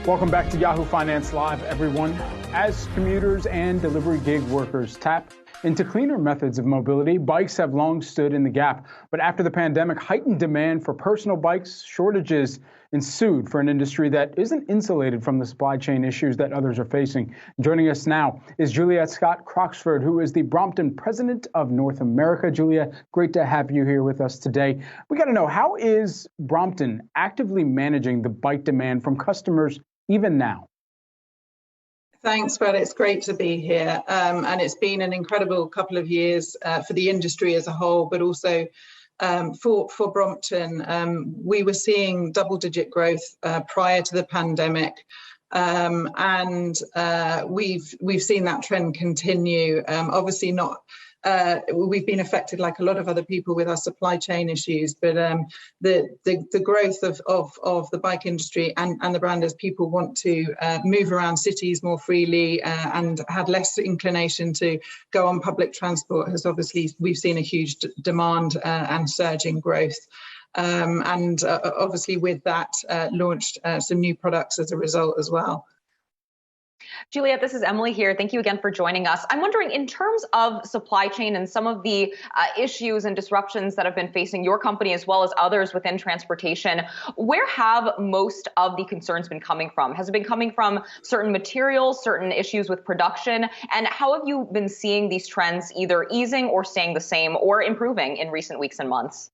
Welcome back to Yahoo Finance Live, everyone. As commuters and delivery gig workers tap into cleaner methods of mobility, bikes have long stood in the gap. But after the pandemic, heightened demand for personal bikes, shortages ensued for an industry that isn't insulated from the supply chain issues that others are facing. Joining us now is Juliet Scott-Croxford, who is the Brompton President of North America. Juliet, great to have you here with us today. We got to know, how is Brompton actively managing the bike demand from customers even now? Thanks, Brad. It's great to be here. And it's been an incredible couple of years for the industry as a whole, but also for Brompton. We were seeing double-digit growth prior to the pandemic. And we've seen that trend continue. Obviously not. We've been affected like a lot of other people with our supply chain issues, but the growth of the bike industry and the brand, as people want to move around cities more freely and had less inclination to go on public transport, has obviously, we've seen a huge demand and surging growth. And obviously with that launched some new products as a result as well. Juliet, this is Emily here. Thank you again for joining us. I'm wondering, in terms of supply chain and some of the issues and disruptions that have been facing your company as well as others within transportation, where have most of the concerns been coming from? Has it been coming from certain materials, certain issues with production? And how have you been seeing these trends either easing or staying the same or improving in recent weeks and months?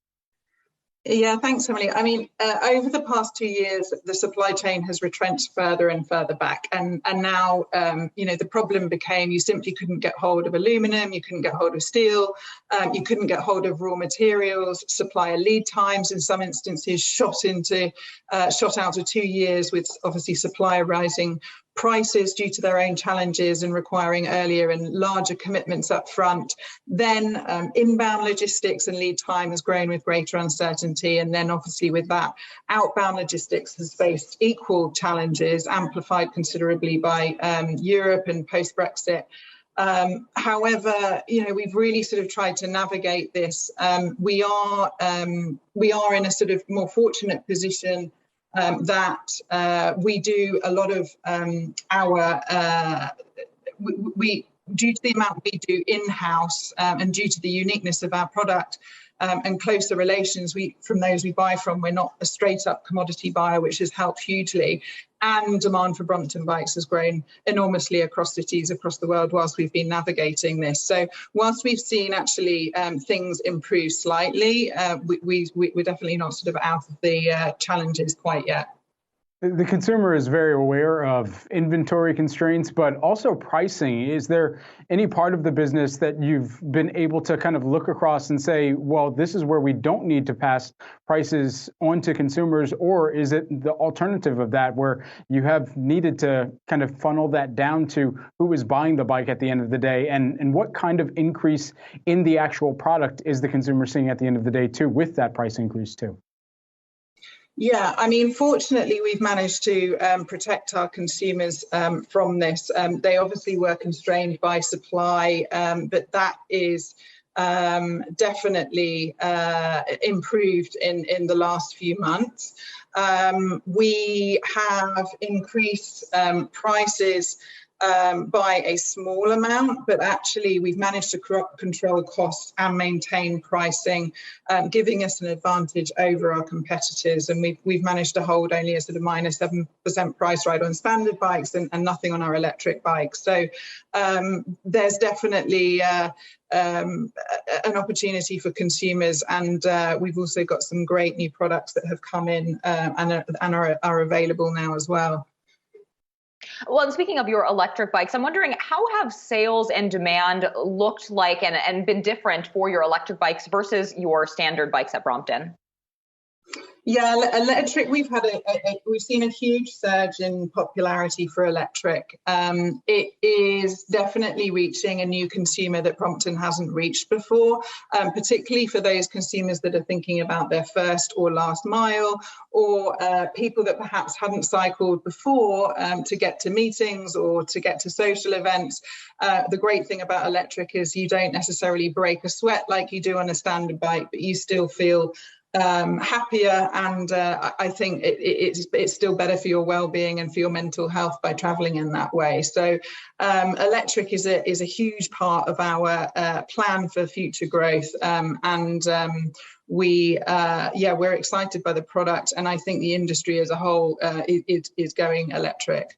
Yeah, thanks, Emily. I mean, over the past 2 years, the supply chain has retrenched further and further back. And now, the problem became you simply couldn't get hold of aluminum, you couldn't get hold of steel, you couldn't get hold of raw materials, supplier lead times in some instances shot out to 2 years, with obviously supplier rising prices due to their own challenges and requiring earlier and larger commitments up front. Then inbound logistics and lead time has grown with greater uncertainty. And then obviously with that, outbound logistics has faced equal challenges, amplified considerably by Europe and post-Brexit. However, we've really sort of tried to navigate this. We are in a sort of more fortunate position that we do a lot of we due to the amount we do in-house and due to the uniqueness of our product and closer relations from those we buy from, we're not a straight up commodity buyer, which has helped hugely. And demand for Brompton bikes has grown enormously across cities across the world whilst we've been navigating this. So whilst we've seen actually things improve slightly, we're definitely not sort of out of the challenges quite yet. The consumer is very aware of inventory constraints, but also pricing. Is there any part of the business that you've been able to kind of look across and say, well, this is where we don't need to pass prices on to consumers? Or is it the alternative of that, where you have needed to kind of funnel that down to who is buying the bike at the end of the day? And what kind of increase in the actual product is the consumer seeing at the end of the day, too, with that price increase, too? Yeah, I mean, fortunately, we've managed to protect our consumers from this. They obviously were constrained by supply, but that is definitely improved in the last few months. We have increased prices by a small amount, but actually we've managed to control costs and maintain pricing, giving us an advantage over our competitors. And we've managed to hold only a sort of minus 7% price rise on standard bikes and nothing on our electric bikes. So there's definitely an opportunity for consumers, and we've also got some great new products that have come in and are available now as well. Well, and speaking of your electric bikes, I'm wondering, how have sales and demand looked like and been different for your electric bikes versus your standard bikes at Brompton? Yeah, electric, we've seen a huge surge in popularity for electric. It is definitely reaching a new consumer that Brompton hasn't reached before, particularly for those consumers that are thinking about their first or last mile, or people that perhaps hadn't cycled before to get to meetings or to get to social events. The great thing about electric is you don't necessarily break a sweat like you do on a standard bike, but you still feel happier, and I think it's still better for your well-being and for your mental health by traveling in that way. So electric is a huge part of our plan for future growth, we're excited by the product, and I think the industry as a whole is going electric.